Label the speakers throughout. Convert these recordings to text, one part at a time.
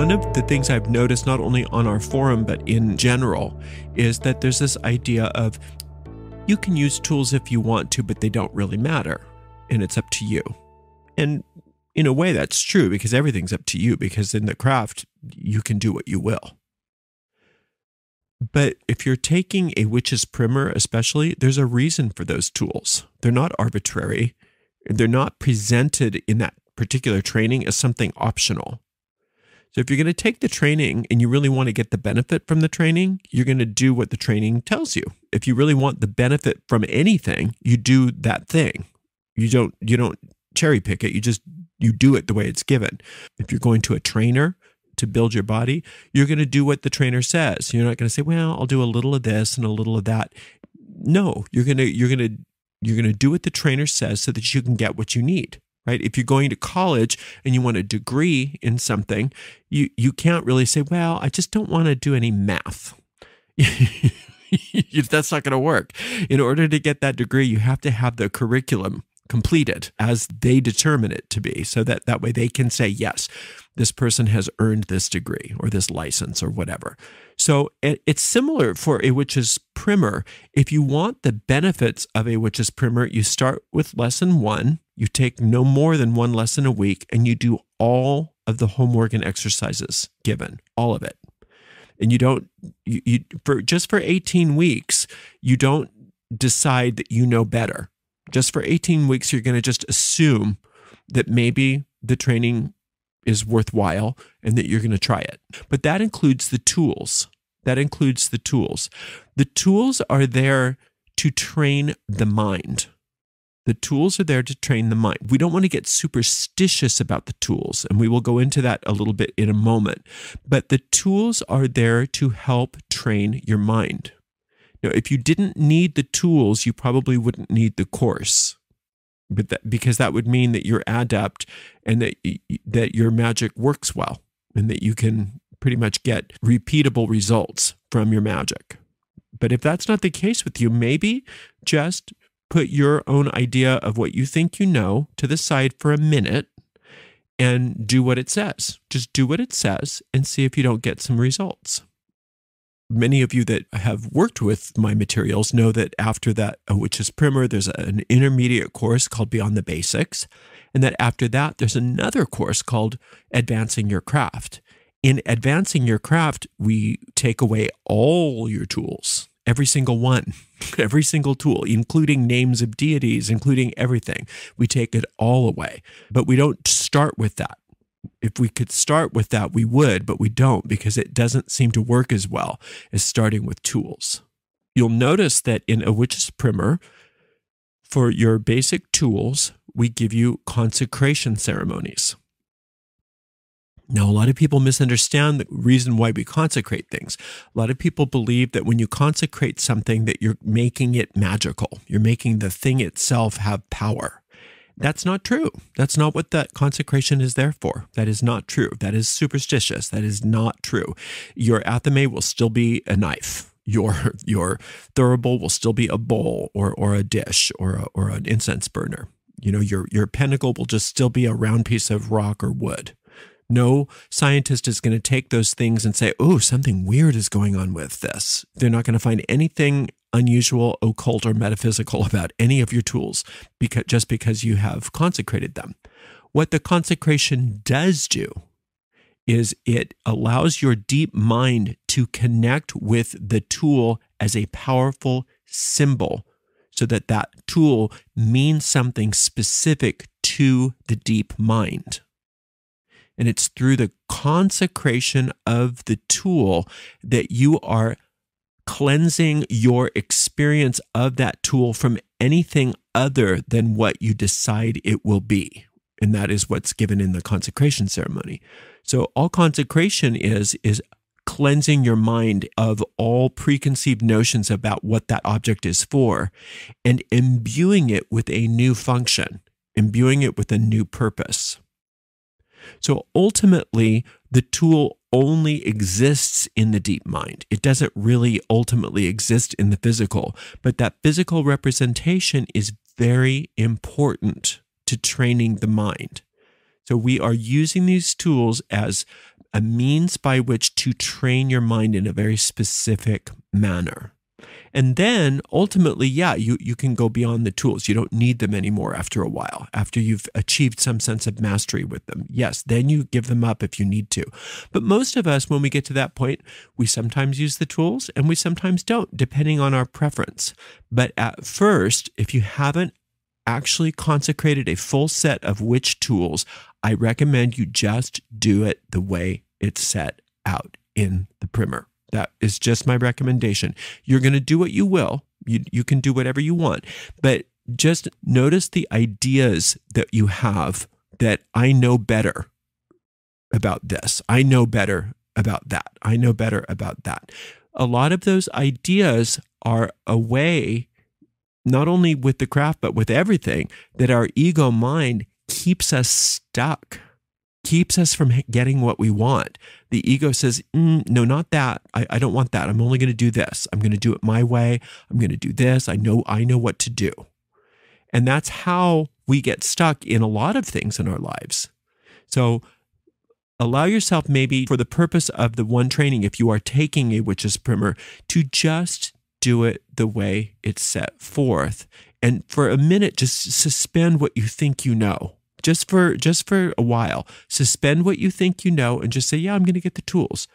Speaker 1: one of the things I've noticed, not only on our forum, but in general, is that there's this idea of you can use tools if you want to, but they don't really matter. And it's up to you. And in a way, that's true, because everything's up to you, because in the craft, you can do what you will. But if you're taking a witch's primer, especially, there's a reason for those tools. They're not arbitrary. They're not presented in that particular training as something optional. So if you're going to take the training and you really want to get the benefit from the training, you're going to do what the training tells you. If you really want the benefit from anything, you do that thing. You don't cherry pick it. You do it the way it's given. If you're going to a trainer to build your body, you're going to do what the trainer says. You're not going to say, "Well, I'll do a little of this and a little of that." No, you're going to do what the trainer says so that you can get what you need. Right? If you're going to college and you want a degree in something, you can't really say, "Well, I just don't want to do any math." That's not going to work. In order to get that degree, you have to have the curriculum completed as they determine it to be, so that way they can say, yes, this person has earned this degree or this license or whatever. So it's similar for a witch's primer. If you want the benefits of a witch's primer, you start with lesson 1. You take no more than 1 lesson a week, and you do all of the homework and exercises given, all of it. And you don't, for 18 weeks, you don't decide that you know better. Just for 18 weeks, you're going to just assume that maybe the training is worthwhile and that you're going to try it. But that includes the tools. The tools are there to train the mind. The tools are there to train the mind. We don't want to get superstitious about the tools, and we will go into that a little bit in a moment. But the tools are there to help train your mind. Now, if you didn't need the tools, you probably wouldn't need the course, because that would mean that you're adept and that your magic works well and that you can pretty much get repeatable results from your magic. But if that's not the case with you, maybe just put your own idea of what you think you know to the side for a minute and do what it says. Just do what it says and see if you don't get some results. Many of you that have worked with my materials know that after that, a witch's primer, there's an intermediate course called Beyond the Basics. And that after that, there's another course called Advancing Your Craft. In Advancing Your Craft, we take away all your tools, every single one, every single tool, including names of deities, including everything. We take it all away, but we don't start with that. If we could start with that, we would, but we don't, because it doesn't seem to work as well as starting with tools. You'll notice that in a witch's primer, for your basic tools, we give you consecration ceremonies. Now, a lot of people misunderstand the reason why we consecrate things. A lot of people believe that when you consecrate something, that you're making it magical. You're making the thing itself have power. That's not true. That's not what that consecration is there for. That is not true. That is superstitious. That is not true. Your athame will still be a knife. Your thurible will still be a bowl or a dish or an incense burner. You know, your pentacle will just still be a round piece of rock or wood. No scientist is going to take those things and say, "Oh, something weird is going on with this." They're not going to find anything unusual, occult, or metaphysical about any of your tools just because you have consecrated them. What the consecration does do is it allows your deep mind to connect with the tool as a powerful symbol, so that that tool means something specific to the deep mind. And it's through the consecration of the tool that you are cleansing your experience of that tool from anything other than what you decide it will be. And that is what's given in the consecration ceremony. So all consecration is cleansing your mind of all preconceived notions about what that object is for and imbuing it with a new function, imbuing it with a new purpose. So ultimately, the tool only exists in the deep mind. It doesn't really ultimately exist in the physical, but that physical representation is very important to training the mind. So we are using these tools as a means by which to train your mind in a very specific manner. And then ultimately, yeah, you can go beyond the tools. You don't need them anymore after a while, after you've achieved some sense of mastery with them. Yes, then you give them up if you need to. But most of us, when we get to that point, we sometimes use the tools and we sometimes don't, depending on our preference. But at first, if you haven't actually consecrated a full set of witch tools, I recommend you just do it the way it's set out in the primer. That is just my recommendation. You're going to do what you will. You can do whatever you want, but just notice the ideas that you have, that I know better about this. I know better about that. I know better about that. A lot of those ideas are a way, not only with the craft, but with everything, that our ego mind keeps us stuck, keeps us from getting what we want. The ego says, no, not that. I don't want that. I'm only going to do this. I'm going to do it my way. I'm going to do this. I know what to do. And that's how we get stuck in a lot of things in our lives. So allow yourself, maybe for the purpose of the one training, if you are taking a witch's primer, to just do it the way it's set forth. And for a minute, just suspend what you think you know. Just for a while, suspend what you think you know and just say, yeah, I'm going to get the tools.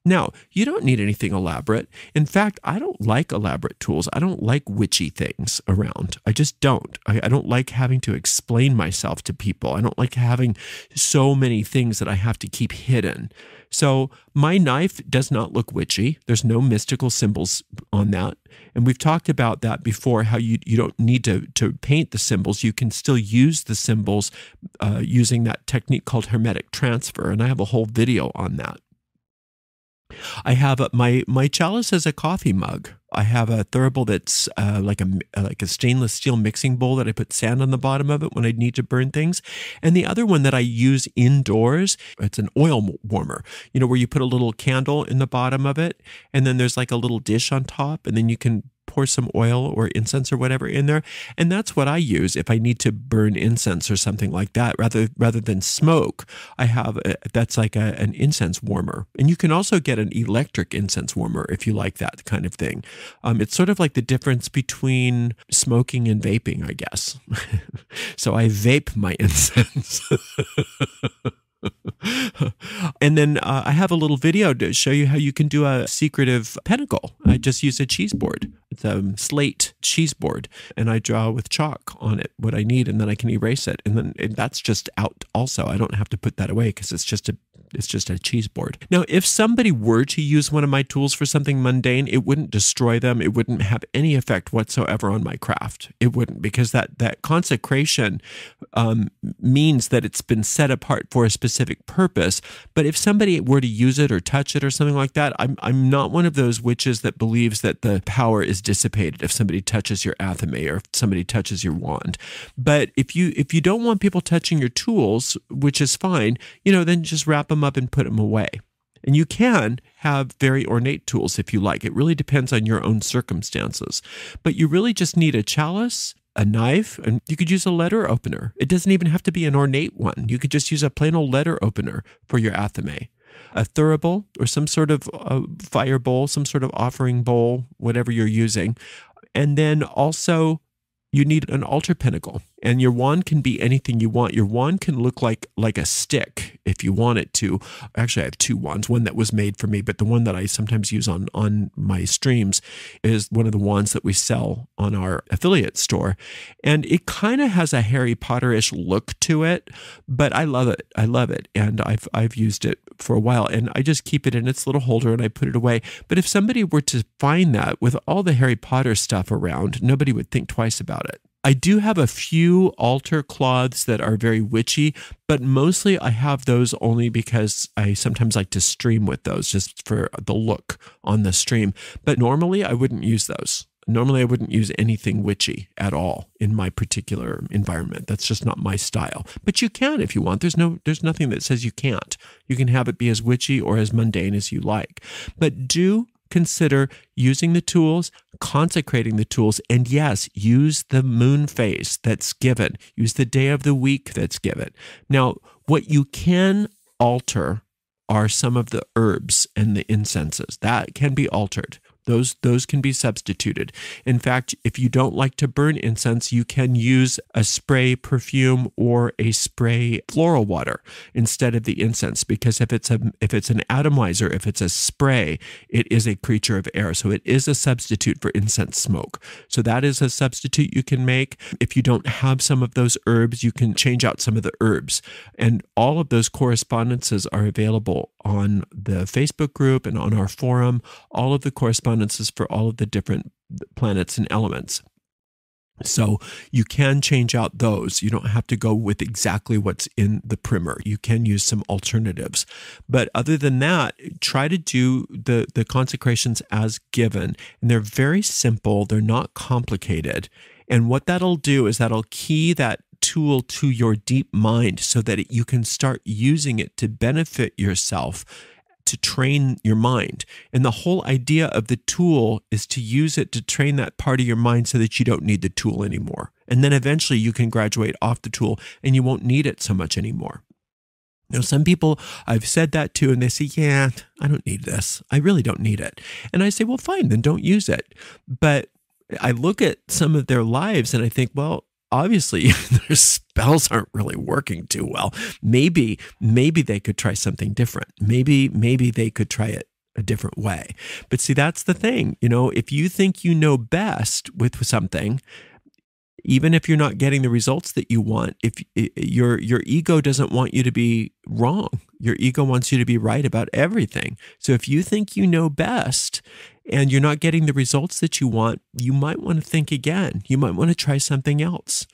Speaker 1: Now, you don't need anything elaborate. In fact, I don't like elaborate tools. I don't like witchy things around. I just don't. I don't like having to explain myself to people. I don't like having so many things that I have to keep hidden. So my knife does not look witchy. There's no mystical symbols on that. And we've talked about that before, how you don't need to paint the symbols. You can still use the symbols using that technique called hermetic transfer. And I have a whole video on that. I have my chalice as a coffee mug. I have a thurible that's like a stainless steel mixing bowl that I put sand on the bottom of it when I need to burn things. And the other one that I use indoors, it's an oil warmer, where you put a little candle in the bottom of it, and then there's like a little dish on top, and then you can pour some oil or incense or whatever in there. And that's what I use if I need to burn incense or something like that. Rather than smoke, I have that's like an incense warmer. And you can also get an electric incense warmer if you like that kind of thing. It's sort of like the difference between smoking and vaping, I guess. So I vape my incense. And then I have a little video to show you how you can do a secretive pentacle. I just use a cheese board. It's a slate cheese board, and I draw with chalk on it what I need, and then I can erase it. And then that's just out also. I don't have to put that away because it's just a cheese board. Now, if somebody were to use one of my tools for something mundane, it wouldn't destroy them. It wouldn't have any effect whatsoever on my craft. It wouldn't, because that consecration means that it's been set apart for a specific purpose. But if somebody were to use it or touch it or something like that, I'm not one of those witches that believes that the power is dissipated if somebody touches your athame or if somebody touches your wand. But if you don't want people touching your tools, which is fine, then just wrap them up and put them away. And you can have very ornate tools if you like. It really depends on your own circumstances. But you really just need a chalice, a knife, and you could use a letter opener. It doesn't even have to be an ornate one. You could just use a plain old letter opener for your athame. A thurible or some sort of fire bowl, some sort of offering bowl, whatever you're using. And then also you need an altar pinnacle. And your wand can be anything you want. Your wand can look like a stick if you want it to. Actually, I have two wands, one that was made for me, but the one that I sometimes use on my streams is one of the wands that we sell on our affiliate store. And it kind of has a Harry Potter-ish look to it, but I love it. I love it. And I've used it for a while, and I just keep it in its little holder and I put it away. But if somebody were to find that with all the Harry Potter stuff around, nobody would think twice about it. I do have a few altar cloths that are very witchy, but mostly I have those only because I sometimes like to stream with those just for the look on the stream. But normally I wouldn't use those. Normally I wouldn't use anything witchy at all in my particular environment. That's just not my style. But you can if you want. There's nothing that says you can't. You can have it be as witchy or as mundane as you like. But do consider using the tools, consecrating the tools, and yes, use the moon phase that's given. Use the day of the week that's given. Now, what you can alter are some of the herbs and the incenses. That can be altered. Those can be substituted. In fact, if you don't like to burn incense, you can use a spray perfume or a spray floral water instead of the incense, because if it's an atomizer, if it's a spray, it is a creature of air. So it is a substitute for incense smoke. So that is a substitute you can make. If you don't have some of those herbs, you can change out some of the herbs. And all of those correspondences are available on the Facebook group and on our forum, all of the correspondences for all of the different planets and elements. So you can change out those. You don't have to go with exactly what's in the primer. You can use some alternatives. But other than that, try to do the consecrations as given. And they're very simple. They're not complicated. And what that'll do is that'll key that tool to your deep mind so that you can start using it to benefit yourself, to train your mind. And the whole idea of the tool is to use it to train that part of your mind so that you don't need the tool anymore. And then eventually you can graduate off the tool and you won't need it so much anymore. Now, some people I've said that to, and they say, yeah, I don't need this. I really don't need it. And I say, well, fine, then don't use it. But I look at some of their lives and I think, well, obviously their spells aren't really working too well. Maybe they could try something different. Maybe they could try it a different way. But see, that's the thing. If you think you know best with something, even if you're not getting the results that you want, if your ego doesn't want you to be wrong, your ego wants you to be right about everything. So if you think you know best and you're not getting the results that you want, you might want to think again. You might want to try something else.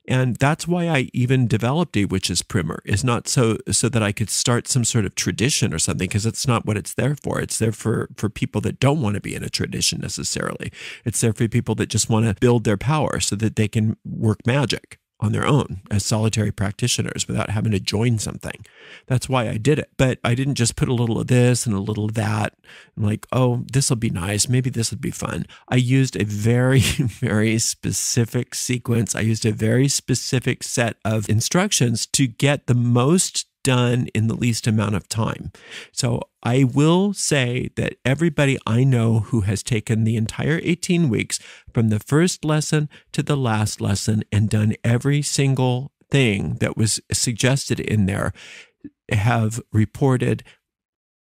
Speaker 1: And that's why I even developed a witch's primer, is not so that I could start some sort of tradition or something, because it's not what it's there for. It's there for people that don't want to be in a tradition necessarily. It's there for people that just want to build their power so that they can work magic on their own as solitary practitioners without having to join something. That's why I did it. But I didn't just put a little of this and a little of that. I'm like, oh, this will be nice. Maybe this would be fun. I used a very, very specific sequence. I used a very specific set of instructions to get the most done in the least amount of time. So I will say that everybody I know who has taken the entire 18 weeks from the first lesson to the last lesson and done every single thing that was suggested in there have reported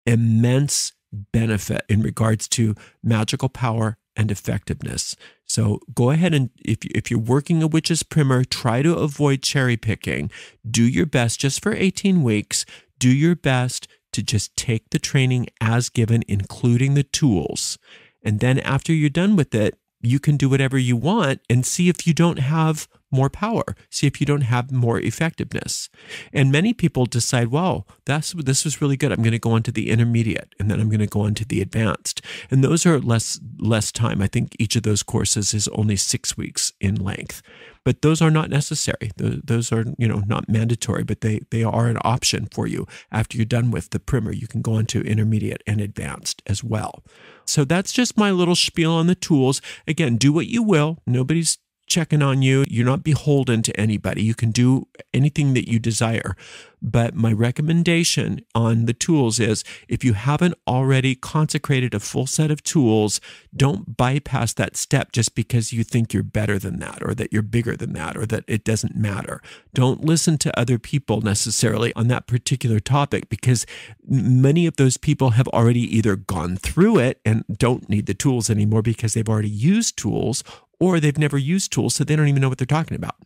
Speaker 1: immense benefit in regards to magical power and effectiveness. So go ahead and if you're working a witch's primer, try to avoid cherry picking. Do your best just for 18 weeks. Do your best to just take the training as given, including the tools. And then after you're done with it, you can do whatever you want and see if you don't have more power, see if you don't have more effectiveness. And many people decide, wow, this was really good. I'm going to go on to the intermediate, and then I'm going to go on to the advanced. And those are less time. I think each of those courses is only 6 weeks in length. But those are not necessary. Those are, not mandatory, but they are an option for you. After you're done with the primer, you can go on to intermediate and advanced as well. So that's just my little spiel on the tools. Again, do what you will. Nobody's checking on you. You're not beholden to anybody. You can do anything that you desire. But my recommendation on the tools is, if you haven't already consecrated a full set of tools, don't bypass that step just because you think you're better than that, or that you're bigger than that, or that it doesn't matter. Don't listen to other people necessarily on that particular topic, because many of those people have already either gone through it and don't need the tools anymore because they've already used tools, or they've never used tools, so they don't even know what they're talking about.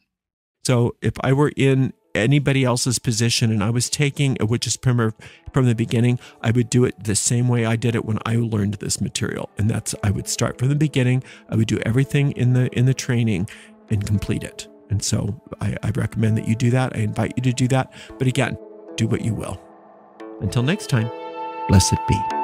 Speaker 1: So if I were in anybody else's position and I was taking a witch's primer from the beginning, I would do it the same way I did it when I learned this material. And that's, I would start from the beginning. I would do everything in the training and complete it. And so I recommend that you do that. I invite you to do that. But again, do what you will. Until next time, blessed be.